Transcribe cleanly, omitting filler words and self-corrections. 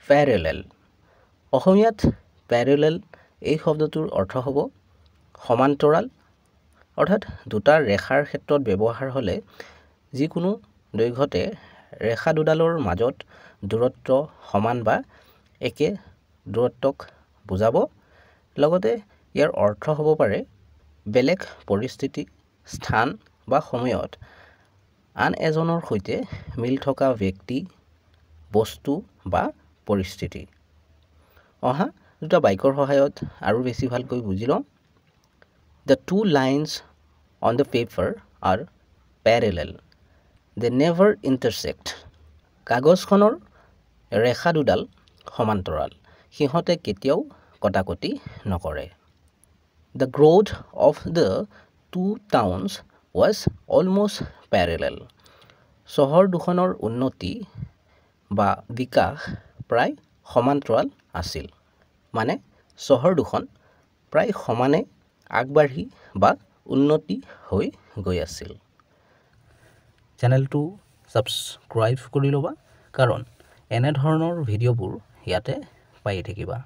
প্যাৰেলেল অসমীয়াত প্যাৰেলেল এই শব্দটোৰ অৰ্থ হ'ব সমান্তৰাল অৰ্থাৎ দুটা ৰেখাৰ ক্ষেত্ৰত ব্যৱহাৰ হ'লে যিকোনো দৈৰ্ঘ্যতে ৰেখা দুডালৰ মাজত দূৰত্ব সমান বা একে দূৰত্বক বুজাব লগতে ইয়াৰ অৰ্থ হ'ব পাৰে বেলেগ পৰিস্থিতি স্থান বা সময়ত আন এজনৰ সৈতে মিল থকা ব্যক্তি বস্তু বা পৰিস্থিতি অহা দুটা বাক্যৰ সহায়ত আৰু বেছি ভালকৈ বুজি লওঁ The two lines on the paper are parallel. They never intersect. কাগজখনৰ ৰেখা দুডাল সমান্তৰাল সিহঁতে কেতিয়াও কটাকটি নকৰে The growth of the two towns was almost parallel. চহৰ দুখনৰ উন্নতি বা বিকাশ প্ৰায় সমান্তৰাল আছিল মানে চহৰ দুখন প্ৰায় সমানে আগবাঢ়ি বা উন্নতি হৈ গৈ আছিল চেনেলটো সাবস্ক্ৰাইব কৰি ল'বা কাৰণ এনে ধৰণৰ ভিডিঅ'বোৰ ইয়াতে পাই থাকিবা